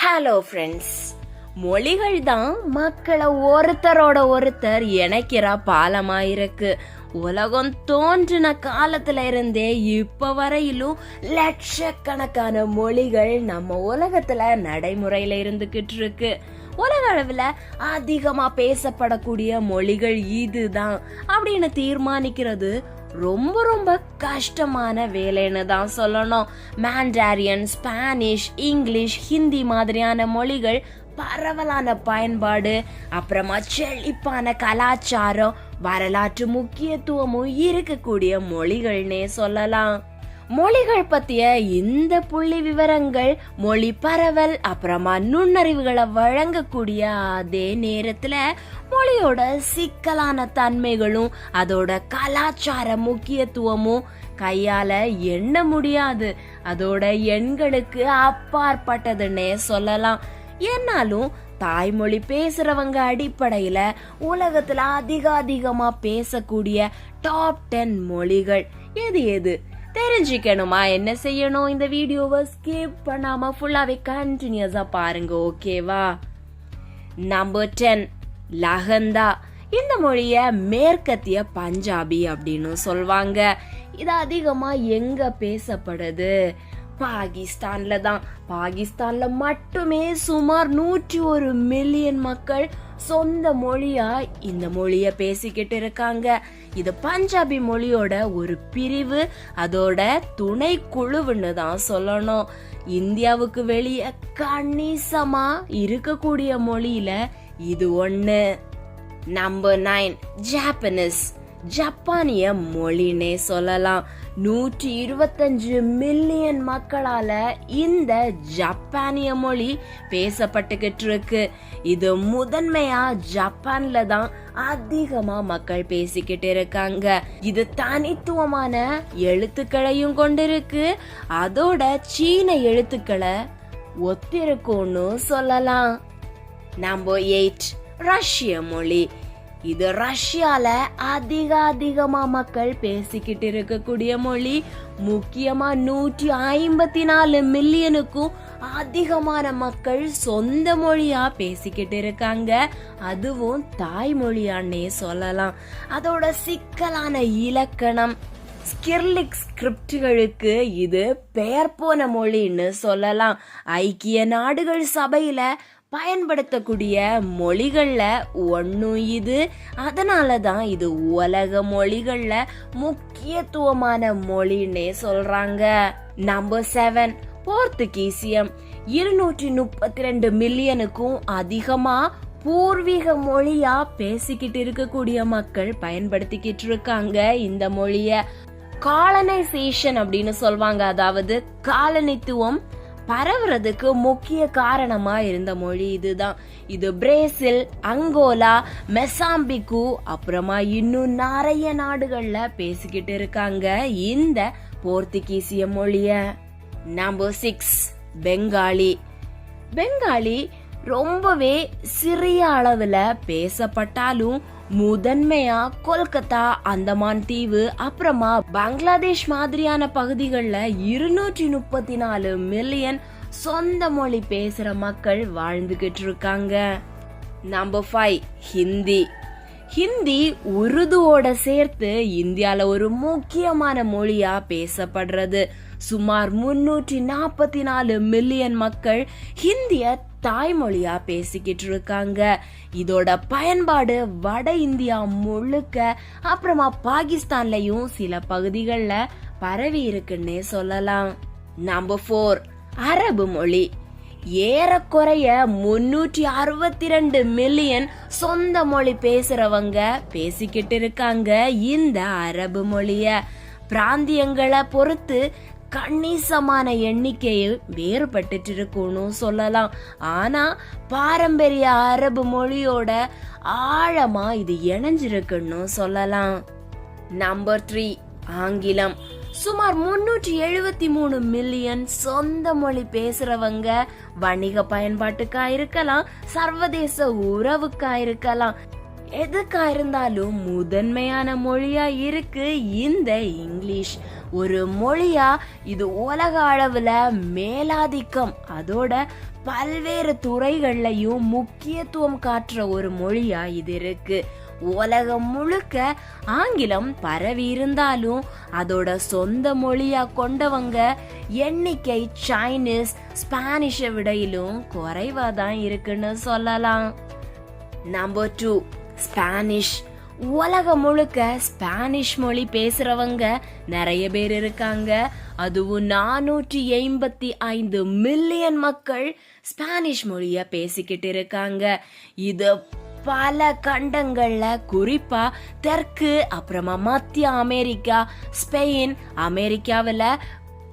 Hello friends, மொழிகள் தான் மக்களை ஒருத்தரோட ஒருத்தர் இணைக்கிற பாலமா இருக்கு. உலகம் தோன்றின காலத்துல இருந்தே இப்ப வரையிலும் லட்சக்கணக்கான மொழிகள் நம்ம உலகத்துல நடைமுறையில இருந்துகிட்டு இருக்கு. உலக அளவுல அதிகமா பேசப்படக்கூடிய மொழிகள் இதுதான் அப்படின்னு தீர்மானிக்கிறது ரொம்ப ரொம்ப கஷ்டமான வேலைன்னு தான் சொல்லணும். மாண்டாரியன், ஸ்பானிஷ், இங்கிலீஷ், ஹிந்தி மாதிரியான மொழிகள் பரவலான பயன்பாடு, அப்புறமா செழிப்பான கலாச்சாரம், வரலாற்று முக்கியத்துவமும் இருக்கக்கூடிய மொழிகள்னே சொல்லலாம். மொழிகள் பத்திய இந்த புள்ளி விவரங்கள் மொழி பரவல் அப்புறமா நுண்ணறிவுகளை வழங்கக்கூடிய அதே நேரத்துல மொழியோட சிக்கலான தன்மைகளும் அதோட கலாச்சார முக்கியத்துவமும் கையால எண்ண முடியாது, அதோட எண்களுக்கு அப்பாற்பட்டதுன்னே சொல்லலாம். என்னாலும் தாய்மொழி பேசுறவங்க அடிப்படையில உலகத்துல அதிகமா பேசக்கூடிய டாப் 10 மொழிகள் எது எது தெரிஞ்சுக்கணுமா? என்ன செய்யணும்? இந்த வீடியோவை ஸ்கிப் பண்ணாம ஃபுல்லாவே கண்டினியூஸா பாருங்க, ஓகேவா? நம்பர் 10 லஹந்தா. இந்த மொழிய மேற்கத்திய பஞ்சாபி அப்படின்னு சொல்வாங்க. இது அதிகமா எங்க பேசப்படுது? பாகிஸ்தான்ல தான். பாகிஸ்தான்ல மட்டுமே சுமார் 101 மில்லியன் மக்கள் சொந்த மொழியா இந்த மொழிய பேசிக்கிட்டு இருக்காங்க. இது பஞ்சாபி மொழியோட ஒரு பிரிவு, அதோட துணை குழுவுன்னு தான் சொல்லணும். இந்தியாவுக்கு வெளியே கணிசமா இருக்கக்கூடிய மொழியில இது ஒண்ணு. Number 9 Japanese. ஜப்பானிய மொழினே சொல்லலாம். 125 மில்லியன் மக்களால இந்த ஜப்பானிய மொழி பேசப்பட்டுகிட்டு இருக்கு. இது முதன்மையா ஜப்பான்ல தான் அதிகமா மக்கள் பேசிக்கிட்டு இருக்காங்க. இது தனித்துவமான எழுத்துக்களையும் கொண்டிருக்கு, அதோட சீன எழுத்துக்களை ஒத்திருக்கும்னு சொல்லலாம். நம்பர் 8 ரஷ்ய மொழி. இது ரஷ்யால அதிகமா மக்கள் பேசிக்கிட்டு இருக்கக்கூடிய மொழி. முக்கியமா 154 மில்லியனுக்கும் அதிகமான மக்கள் சொந்த மொழியா பேசிக்கிட்டு இருக்காங்க, அதுவும் தாய்மொழியானே சொல்லலாம். அதோட சிக்கலான இலக்கணம், ஸ்கிர்லிக் ஸ்கிரிப்டுகளுக்கு இது பெயர் போன மொழின்னு சொல்லலாம். ஐக்கிய நாடுகள் சபையில பயன்படுத்தக்கூடிய மொழிகள்ல ஒன்னும் இது. அதனாலதான் இது உலக மொழிகள்ல முக்கியத்துவமான மொழின்னே சொல்றாங்க. நம்பர் 7 போர்த்துகீசியம். 232 மில்லியனுக்கும் அதிகமா பூர்வீக மொழியா பேசிக்கிட்டு இருக்கக்கூடிய மக்கள் பயன்படுத்திக்கிட்டு இருக்காங்க இந்த மொழிய. காலனைசேஷன் அப்படின்னு சொல்வாங்க, அதாவது காலனித்துவம் பரவுறதுக்கு முக்கிய காரணமா இருந்த மொழி இதுதான். இது பிரேசில், அங்கோலா, மெசாம்பிக்கு அப்புறமா இன்னும் நிறைய நாடுகள்ல பேசிக்கிட்டு இருக்காங்க இந்த போர்த்துகீசிய மொழிய. நம்பர் 6 பெங்காலி. பெங்காலி ரொம்பவே சிறிய அளவுல பேசப்பட்டாலும் முதன்மையா கொல்கத்தா, அந்தமான் தீவு அப்புறமா பங்களாதேஷ் மாதிரியான பகுதிகள்ல 234 மில்லியன் சொந்த மொழி பேசுற மக்கள் வாழ்ந்துகிட்டு இருக்காங்க. நம்பர் 5 ஹிந்தி. ஹிந்தி உருதுவோட சேர்த்து இந்தியால ஒரு முக்கியமான மொழியா பேசப்படுறது. சுமார் 344 மில்லியன் மக்கள் ஹிந்திய தாய்மொழியா பேசிக்கிட்டு இருக்காங்க. இதோட பயன்பாடு வட இந்தியா முழுக்க அப்புறமா பாகிஸ்தான்லயும் சில பகுதிகள்ல பரவி இருக்குன்னே சொல்லலாம். நம்பர் 4 அரபு மொழி. ஏறக்குறைய 362 மில்லியன் சொந்த மொழி பேசுறவங்க பேசிக்கிட்டு இருக்காங்க இந்த அரபு மொழிய. பிராந்தியங்களை பொறுத்து கணிசமான எண்ணிக்கையில் வேறுபட்டு இருக்குன்னு சொல்லலாம். ஆனா பாரம்பரிய அரபு மொழியோட ஆழமா இது இணைஞ்சிருக்குன்னு சொல்லலாம். நம்பர் 3 ஆங்கிலம். சுமார் 373 மில்லியன் சொந்த மொழி பேசுறவங்க வணிக பயன்பாட்டுக்கா இருக்கலாம், சர்வதேச உறவுக்கா இருக்கலாம், எதுக்கா இருந்தாலும் முதன்மையான மொழியா இருக்கு இந்த இங்கிலீஷ். ஒரு மொழியா இது உலக அளவுல மேலாதிக்கம், அதோட பல்வேறு துறைகள்லயும் முக்கியத்துவம் காட்டுற ஒரு மொழியா இது இருக்கு. உலகம் முழுக்க ஆங்கிலம் பரவி இருந்தாலும் அதோட சொந்த மொழியா கொண்டவங்க எண்ணிக்கை சைனீஸ், ஸ்பானிஷை விடையிலும் குறைவா தான் இருக்குன்னு சொல்லலாம். Number 2, Spanish. உலகம் முழுக்க ஸ்பானிஷ் மொழி பேசுறவங்க நிறைய பேர் இருக்காங்க. அதுவும் 485 மில்லியன் மக்கள் ஸ்பானிஷ் மொழிய பேசிக்கிட்டு இருக்காங்க. இது பல கண்டங்கள்ல, குறிப்பா தெற்கு, அப்புறமா மத்திய அமெரிக்கா, ஸ்பெயின், அமெரிக்காவில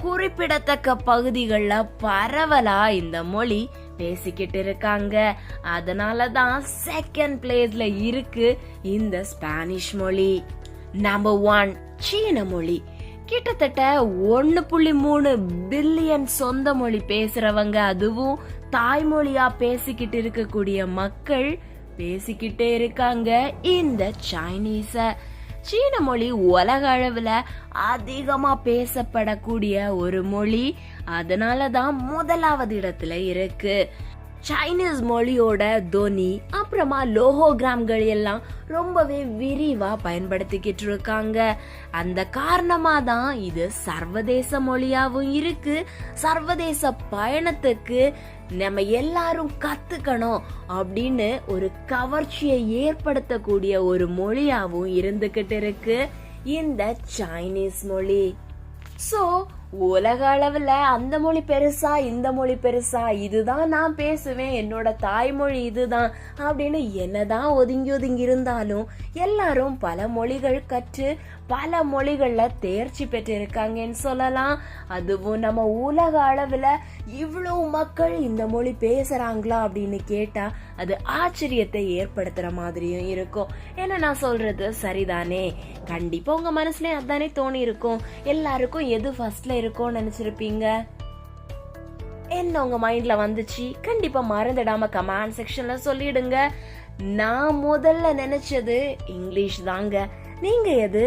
குறிப்பிடத்தக்க பகுதிகள்ல பரவலா இந்த மொழி பேசிக்கிட்டு இருக்காங்க. அதனாலதான் செகண்ட் பிளேஸ்ல இருக்கு இந்த ஸ்பானிஷ் மொழி. நம்பர் 1, சீன மொழி. கிட்டத்தட்ட 1.3 பில்லியன் சொந்த மொழி பேசுறவங்க, அதுவும் தாய்மொழியா பேசிக்கிட்டு இருக்கக்கூடிய மக்கள் பேசிக்கிட்டே இருக்காங்க இந்த சைனீஸ. சீன மொழி உலக அளவுல அதிகமா பேசப்படக்கூடிய ஒரு மொழி. அதனாலதான் முதலாவது இடத்துல இருக்கு. சைனீஸ் மொழியோட தொனி அப்புறமா லோகோகிராம்கள் எல்லாம் ரொம்பவே விரிவா பயன்படுத்திக்கிட்டு இருக்காங்க. அந்த காரணமா தான் இது சர்வதேச மொழியாவும் இருக்கு. சர்வதேச பயணத்துக்கு நம்ம எல்லாரும் கத்துக்கணும் அப்படின்னு ஒரு கவர்ச்சியை ஏற்படுத்தக்கூடிய ஒரு மொழியாவும் இருந்துகிட்டு இருக்கு இந்த சைனீஸ் மொழி. சோ உலக அளவுல அந்த மொழி பெருசா, இந்த மொழி பெருசா, இதுதான் நான் பேசுவேன், என்னோட தாய்மொழி இதுதான் அப்படின்னு என்னதான் ஒதுங்கி இருந்தாலும் எல்லாரும் பல மொழிகள் கற்று பல மொழிகள்ல தேர்ச்சி பெற்று இருக்காங்கன்னு சொல்லலாம். அதுவும் நம்ம உலக அளவுல இவ்வளவு மக்கள் இந்த மொழி பேசுறாங்களா அப்படின்னு கேட்டா அது ஆச்சரியத்தை ஏற்படுத்துற மாதிரியும் இருக்கும். ஏன்னா நான் சொல்றது சரிதானே? கண்டிப்பா உங்க மனசுல அதானே தோணி இருக்கும். எல்லாருக்கும் எது ஃபர்ஸ்ட்ல இருக்கும்னு நினைச்சிருப்பீங்க. என்ன உங்க மைண்ட்ல வந்துச்சு? கண்டிப்பா மறந்துடாம கமெண்ட் செக்ஷன்ல சொல்லிடுங்க. நான் முதல்ல நினைச்சது இங்கிலீஷ் தாங்க. நீங்க எது?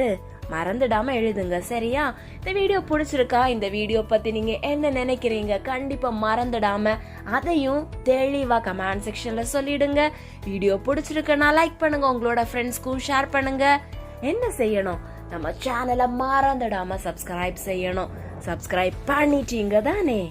மறந்துடாம எழுதுங்க, சரியா? இந்த வீடியோ பிடிச்சிருக்கா? இந்த வீடியோ பத்தி நீங்க என்ன நினைக்கிறீங்க? கண்டிப்பா மறந்துடாம அதையும் தெளிவா கமெண்ட் செக்ஷன்ல சொல்லிடுங்க. வீடியோ பிடிச்சிருக்குன்னா லைக் பண்ணுங்க, உங்களோட ஃப்ரெண்ட்ஸ்க்கும் ஷேர் பண்ணுங்க. என்ன செய்யணும்? நம்ம சேனலை மறந்துடாம சப்ஸ்கிரைப் செய்யணும். சப்ஸ்கிரைப் பண்ணிட்டீங்க தானே?